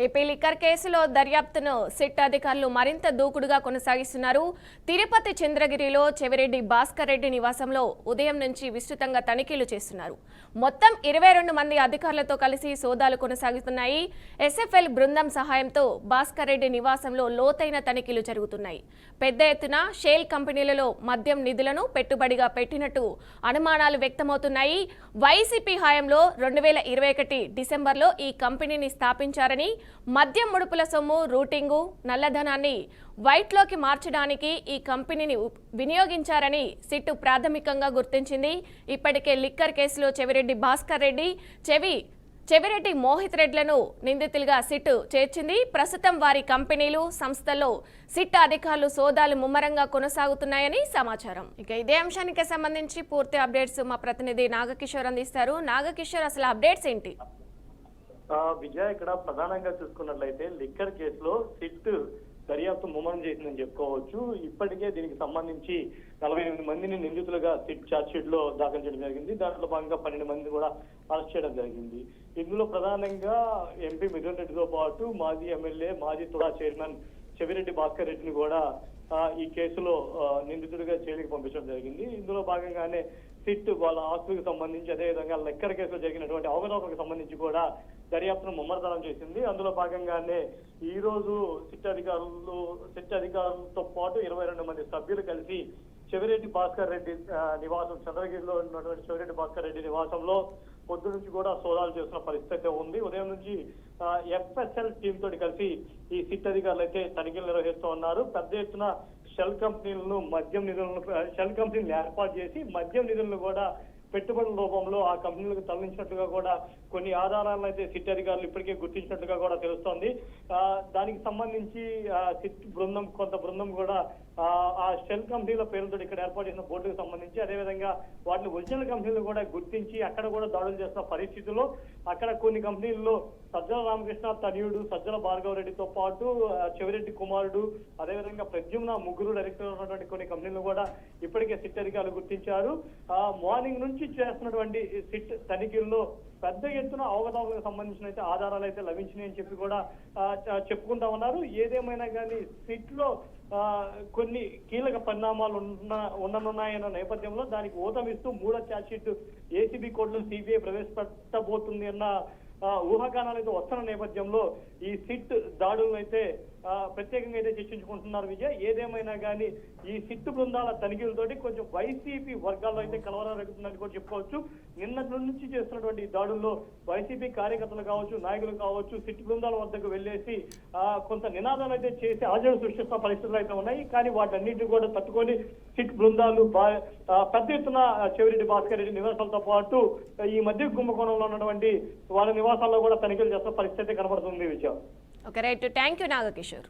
AP liquor కేసులో దర్యాప్తును SIT అధికారులు మరింత దూకుడుగా కొనసాగిస్తున్నారు. తిరుపతి చంద్రగిరిలో చెవిరెడ్డి భాస్కర్ రెడ్డి నివాసంలో ఉదయం నుంచి విస్తృతంగా తనిఖీలు చేస్తున్నారు. మొత్తం 22 మంది అధికారులతో కలిసి సోదాలు కొనసాగుతున్నాయి. ఎస్ఎఫ్ఎల్ బృందం సహాయంతో భాస్కర్ రెడ్డి నివాసంలో లోతైన తనిఖీలు జరుగుతున్నాయి. పెద్ద ఎత్తున షేల్ కంపెనీలలో మద్యం నిధులను పెట్టుబడిగా పెట్టినట్టు అనుమానాలు వ్యక్తమవుతున్నాయి. వైసీపీ హయాంలో 2021 డిసెంబర్లో ఈ కంపెనీని స్థాపించారని, మద్యం ముడుపుల సొమ్ము, రూటింగు, నల్లధనాన్ని వైట్లోకి మార్చడానికి ఈ కంపెనీని వినియోగించారని సిట్టు ప్రాథమికంగా గుర్తించింది. ఇప్పటికే లిక్కర్ కేసులో చెవిరెడ్డి భాస్కర్ రెడ్డి, చెవిరెడ్డి మోహిత్ రెడ్లను నిందితులుగా సిట్ చేర్చింది. ప్రస్తుతం వారి కంపెనీలు, సంస్థల్లో సిట్ అధికారులు సోదాలు ముమ్మరంగా కొనసాగుతున్నాయని సమాచారం. ఇక ఇదే అంశానికి సంబంధించి పూర్తి అప్డేట్స్ మా ప్రతినిధి నాగకిషోర్ అందిస్తారు. నాగకిషోర్, అసలు అప్డేట్స్ ఏంటి? విజయ, ఇక్కడ ప్రధానంగా చూసుకున్నట్లయితే లిక్కర్ కేసులో సిట్ దర్యాప్తు ముమ్మరం చేసిందని చెప్పుకోవచ్చు. ఇప్పటికే దీనికి సంబంధించి 48 మందిని నిందితులుగా సిట్ ఛార్జ్ షీట్ లో దాఖలు చేయడం జరిగింది. దాంట్లో భాగంగా 12 మంది కూడా అరెస్ట్ చేయడం జరిగింది. ఇందులో ప్రధానంగా ఎంపీ మిథున్ రెడ్డితో పాటు మాజీ ఎమ్మెల్యే, మాజీ తుడా చైర్మన్ చెవిరెడ్డి భాస్కర్ రెడ్డిని కూడా ఈ కేసులో నిందితుడిగా జైలుకి పంపించడం జరిగింది. ఇందులో భాగంగానే సిట్ వాళ్ళ ఆస్తులకు సంబంధించి, అదేవిధంగా లెక్కర్ కేసులో జరిగినటువంటి అవకతవకలకు సంబంధించి కూడా దర్యాప్తును ముమ్మరతనం చేసింది. అందులో భాగంగానే ఈ రోజు సిట్ అధికారులతో పాటు 22 మంది సభ్యులు కలిసి చెవిరెడ్డి భాస్కర్ రెడ్డి నివాసం, చంద్రగిరిలో ఉన్నటువంటి చెవిరెడ్డి భాస్కర్ రెడ్డి నివాసంలో పొద్దు నుంచి కూడా సోదాలు చేస్తున్న పరిస్థితి ఉంది. ఉదయం నుంచి ఎఫ్ఎస్ఎల్ టీమ్ తోటి కలిసి ఈ సిట్ అధికారులు అయితే తనిఖీలు నిర్వహిస్తూ ఉన్నారు. పెద్ద ఎత్తున షెల్ కంపెనీలను ఏర్పాటు చేసి మద్యం నిధులను కూడా పెట్టుబడుల రూపంలో ఆ కంపెనీలకు తరలించినట్లుగా కూడా కొన్ని ఆధారాలను అయితే సిట్ అధికారులు ఇప్పటికే గుర్తించినట్లుగా కూడా తెలుస్తోంది. దానికి సంబంధించి సిట్ కొంత బృందం కూడా ఆ షెల్ కంపెనీల పేరుతో ఇక్కడ ఏర్పాటు చేసిన బోర్డుకు సంబంధించి, అదేవిధంగా వాటిని ఒరిజినల్ కంపెనీలు కూడా గుర్తించి అక్కడ కూడా దాడులు చేస్తున్న పరిస్థితుల్లో అక్కడ కొన్ని కంపెనీల్లో సజ్జల రామకృష్ణ తనయుడు సజ్జల భార్గవ రెడ్డితో పాటు చెవిరెడ్డి కుమారుడు, అదేవిధంగా ప్రద్యుమ్న ముగ్గురు డైరెక్టర్ ఉన్నటువంటి కొన్ని కంపెనీలు కూడా ఇప్పటికే సిట్ అధికారులు గుర్తించారు. మార్నింగ్ నుంచి చేస్తున్నటువంటి సిట్ తనిఖీల్లో పెద్ద ఎత్తున అవకతవకలకు సంబంధించిన అయితే ఆధారాలు అయితే లభించినాయని చెప్పి కూడా చెప్పుకుంటా ఉన్నారు. ఏదేమైనా కానీ సిట్ లో కొన్ని కీలక పరిణామాలు ఉండనున్నాయన్న నేపథ్యంలో దానికి ఊతమిస్తూ 3వ ఛార్జ్ షీట్ ఏసీబీ కోర్టులో సిబిఐ ప్రవేశపెట్టబోతుంది అన్న ఊహాగానాలు అయితే వస్తున్న నేపథ్యంలో ఈ సిట్ దాడులను అయితే ప్రత్యేకంగా అయితే చర్చించుకుంటున్నారు. విజయ్, ఏదేమైనా కానీ ఈ సిట్ బృందాల తనిఖీలతోటి కొంచెం వైసీపీ వర్గాల్లో అయితే కలవరం రేగుతుందని కూడా చెప్పుకోవచ్చు. నిన్నటి నుంచి చేస్తున్నటువంటి ఈ దాడుల్లో వైసీపీ కార్యకర్తలు కావచ్చు, నాయకులు కావచ్చు, సిట్ బృందాల వద్దకు వెళ్లేసి కొంత నినాదాలు అయితే చేసి ఆచరణ సృష్టిస్తున్న పరిస్థితులు అయితే ఉన్నాయి. కానీ వాటన్నింటినీ కూడా తట్టుకొని సిట్ బృందాలు పెద్ద ఎత్తున చెవిరెడ్డి భాస్కర్ రెడ్డి నివాసాలతో పాటు ఈ మధ్య కుంభకోణంలో ఉన్నటువంటి వాళ్ళ నివాసాల్లో కూడా తనిఖీలు చేస్తున్న పరిస్థితి కనబడుతుంది. Vijay, okay, right, thank you Nagakishore.